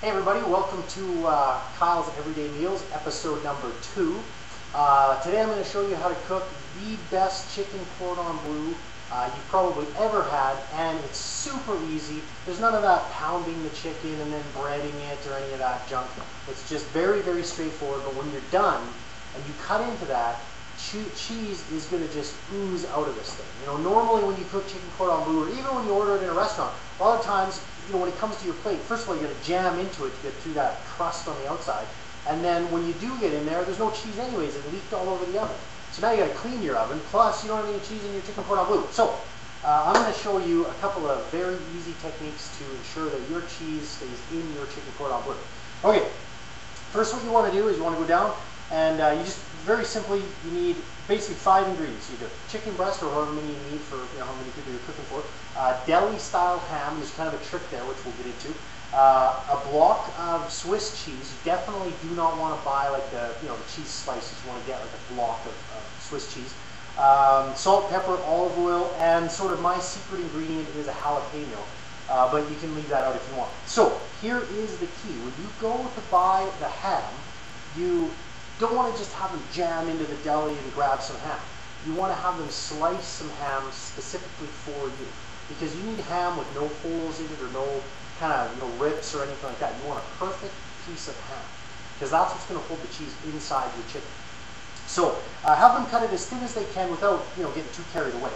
Hey everybody, welcome to Kyle's Everyday Meals, episode number 2. Today I'm going to show you how to cook the best chicken cordon bleu you've probably ever had, and it's super easy. There's none of that pounding the chicken and then breading it or any of that junk. It's just very, very straightforward, but when you're done and you cut into that, cheese is going to just ooze out of this thing. You know, normally when you cook chicken cordon bleu, or even when you order it in a restaurant, a lot of times, you know, when it comes to your plate, first of all, you got to jam into it to get through that crust on the outside. And then when you do get in there's no cheese anyways. It leaked all over the oven. So now you got to clean your oven. Plus, you don't have any cheese in your chicken cordon bleu. So I'm going to show you a couple of very easy techniques to ensure that your cheese stays in your chicken cordon bleu. Okay, first what you want to do is you want to go down and you just very simply, you need basically 5 ingredients. Either chicken breast or however many you need for how many people you're cooking for. Deli style ham, there's kind of a trick there which we'll get into. A block of Swiss cheese. You definitely do not want to buy like the the cheese slices. You want to get like a block of Swiss cheese. Salt, pepper, olive oil, and sort of my secret ingredient is a jalapeno. But you can leave that out if you want. So here is the key. When you go to buy the ham, you don't want to just have them jam into the deli and grab some ham. You want to have them slice some ham specifically for you, because you need ham with no holes in it or no kind of rips or anything like that. You want a perfect piece of ham, because that's what's going to hold the cheese inside your chicken. So have them cut it as thin as they can without getting too carried away.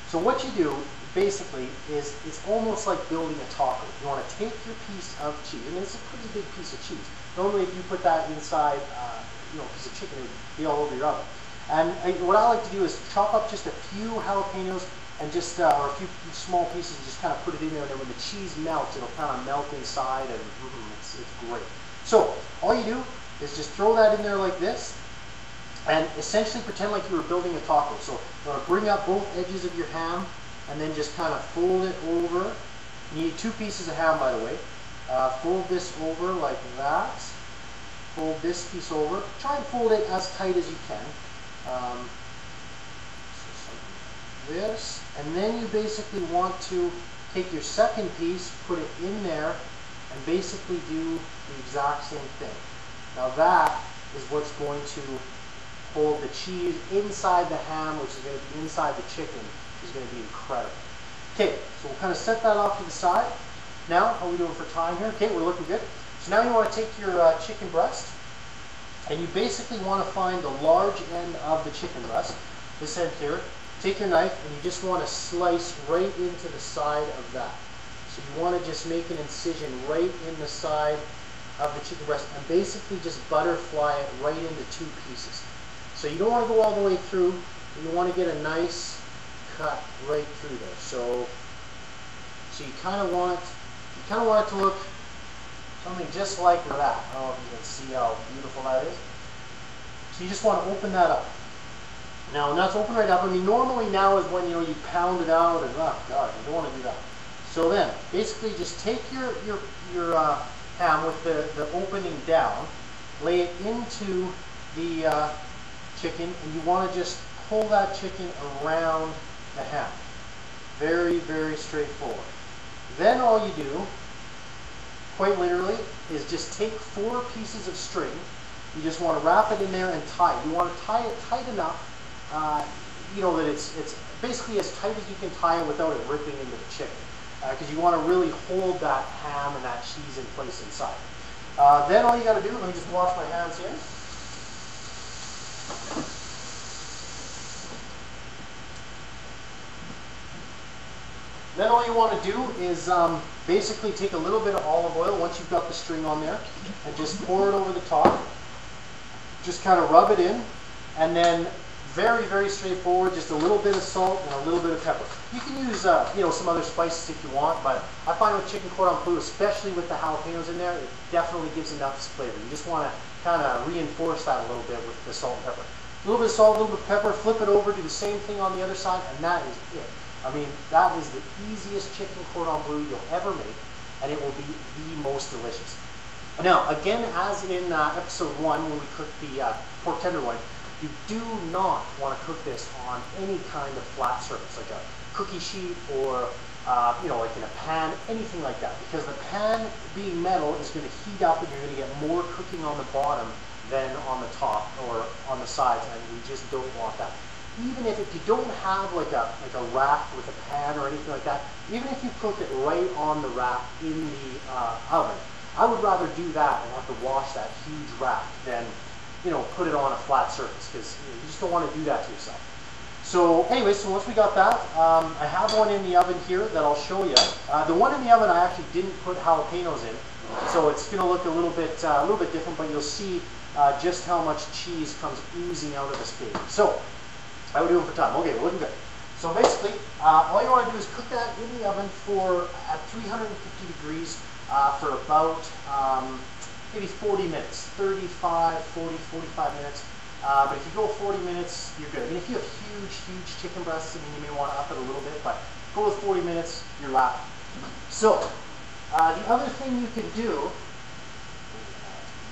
So what you do basically is it's almost like building a taco. You want to take your piece of cheese, and it's a pretty big piece of cheese. Normally if you put that inside a piece of chicken, it would be all over your oven. And what I like to do is chop up just a few jalapenos and just, or a few small pieces, and just kind of put it in there, and then when the cheese melts, it'll kind of melt inside, and it's great. So all you do is just throw that in there like this, and essentially pretend like you were building a taco. So you want to bring up both edges of your ham, and then just kind of fold it over. You need 2 pieces of ham, by the way. Fold this over like that. Fold this piece over. Try and fold it as tight as you can. This, and then you basically want to take your second piece, put it in there, and basically do the exact same thing. Now that is what's going to hold the cheese inside the ham, which is going to be inside the chicken, is going to be incredible. Okay, so we'll kind of set that off to the side. Now, how are we doing for time here? Okay, we're looking good. So now you want to take your chicken breast, and you basically want to find the large end of the chicken breast, this end here. Take your knife and you just want to slice right into the side of that. So you want to just make an incision right in the side of the chicken breast and basically just butterfly it right into 2 pieces. So you don't want to go all the way through, but you want to get a nice cut right through there. So you kind of want it to look something just like that. I don't know if you can see how beautiful that is. So you just want to open that up. Now, and that's open right up. I mean, normally now is when you pound it out, and oh god, you don't want to do that. So then, basically, just take your ham with the opening down, lay it into the chicken, and you want to just pull that chicken around the ham. Very, very straightforward. Then all you do, quite literally, is just take 4 pieces of string. You just want to wrap it in there and tie it. You want to tie it tight enough that it's basically as tight as you can tie it without it ripping into the chicken, because you want to really hold that ham and that cheese in place inside. Then all you got to do, let me just wash my hands here. Then all you want to do is basically take a little bit of olive oil once you've got the string on there, and just pour it over the top. Just kind of rub it in, and then very, very straightforward, just a little bit of salt and a little bit of pepper. You can use some other spices if you want, but I find with chicken cordon bleu, especially with the jalapenos in there, it definitely gives enough flavor. You just want to kind of reinforce that a little bit with the salt and pepper. A little bit of salt, a little bit of pepper, flip it over, do the same thing on the other side, and that is it. I mean, that is the easiest chicken cordon bleu you'll ever make, and it will be the most delicious. Now, again, as in episode 1 when we cooked the pork tenderloin, you do not want to cook this on any kind of flat surface, like a cookie sheet or like in a pan, anything like that. Because the pan being metal is going to heat up and you're going to get more cooking on the bottom than on the top or on the sides, and we just don't want that. Even if you don't have like a rack with a pan or anything like that, even if you cook it right on the rack in the oven, I would rather do that and have to wash that huge rack than put it on a flat surface, because you just don't want to do that to yourself. So anyway, so once we got that, I have one in the oven here that I'll show you. The one in the oven I actually didn't put jalapenos in, so it's going to look a little bit different, but you'll see just how much cheese comes oozing out of this baby. So how are we doing for time? Okay, we're looking good. So basically, all you want to do is cook that in the oven at 350 degrees for about maybe 40 minutes, 35, 40, 45 minutes. But if you go 40 minutes, you're good. I mean, if you have huge chicken breasts, I mean, you may want to up it a little bit, but go with 40 minutes, you're laughing. So, the other thing you can do,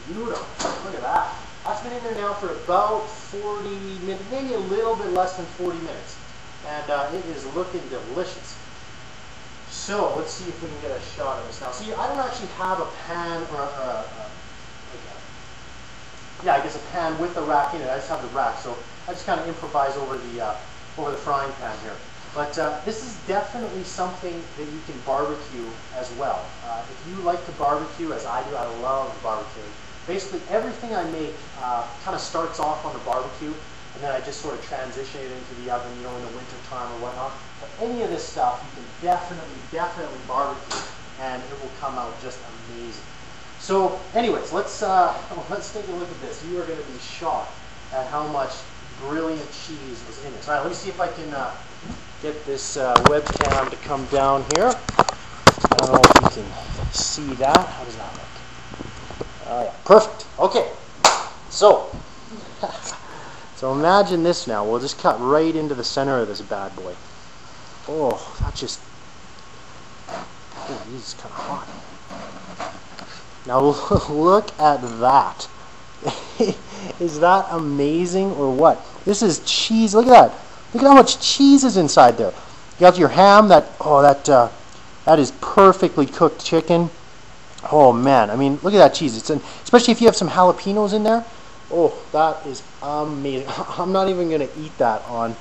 beautiful, look at that. That's been in there now for about 40 minutes, maybe a little bit less than 40 minutes. And it is looking delicious. So, let's see if we can get a shot of this now. See, I don't actually have a pan or I guess a pan with a rack in it. I just have the rack, so I just kind of improvise over the frying pan here. But this is definitely something that you can barbecue as well. If you like to barbecue, as I do, I love barbecuing. Basically, everything I make kind of starts off on the barbecue, and then I just sort of transition it into the oven, in the winter time or whatnot. But any of this stuff, you can definitely barbecue, and it will come out just amazing. So, anyways, let's take a look at this. You are going to be shocked at how much brilliant cheese was in this. All right, let me see if I can get this webcam to come down here. I don't know if you can see that. How does that look? Oh yeah, perfect. Okay, so imagine this now. We'll just cut right into the center of this bad boy. Oh, that just, this is kind of hot. Now look at that. Is that amazing or what? This is cheese. Look at that. Look at how much cheese is inside there. You got your ham. That is perfectly cooked chicken. Oh man, I mean, look at that cheese. Especially if you have some jalapenos in there. Oh, that is amazing. I'm not even going to eat that on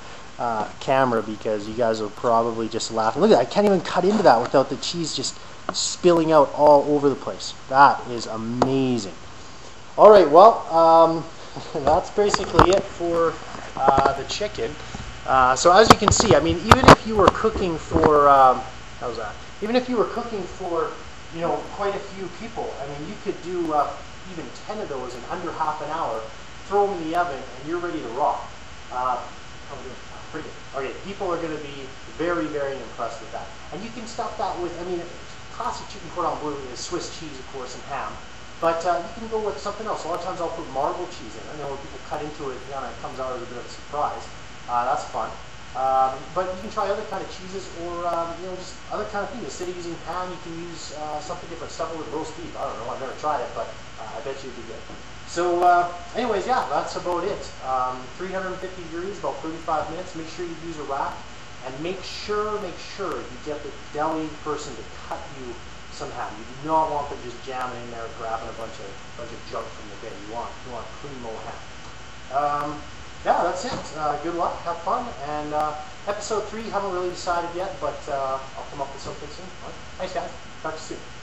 camera because you guys will probably just laugh. Look at that. I can't even cut into that without the cheese just spilling out all over the place. That is amazing. All right, well, that's basically it for the chicken. So as you can see, I mean, even if you were cooking for, how's that? Even if you were cooking for, quite a few people, I mean, you could do even 10 of those in under half an hour, throw them in the oven, and you're ready to rock. Pretty good. Okay, people are going to be very impressed with that. And you can stuff that with, I mean, classic chicken cordon bleu is Swiss cheese, of course, and ham. But you can go with something else. A lot of times I'll put marble cheese in it. When people cut into it, it comes out as a bit of a surprise. That's fun. But you can try other kind of cheeses or just other kind of things. Instead of using ham, you can use something different. Stuff it with roast beef. I don't know. I've never tried it, but I bet you it'd be good. So anyways, yeah, that's about it. 350 degrees, about 35 minutes. Make sure you use a rack. And make sure you get the deli person to cut you some ham. You do not want them just jamming in there, grabbing a bunch of junk from the bin. You want primo ham. Yeah, that's it. Good luck, have fun, and episode 3 haven't really decided yet, but I'll come up with something soon. All right. Thanks, guys. Talk to you soon.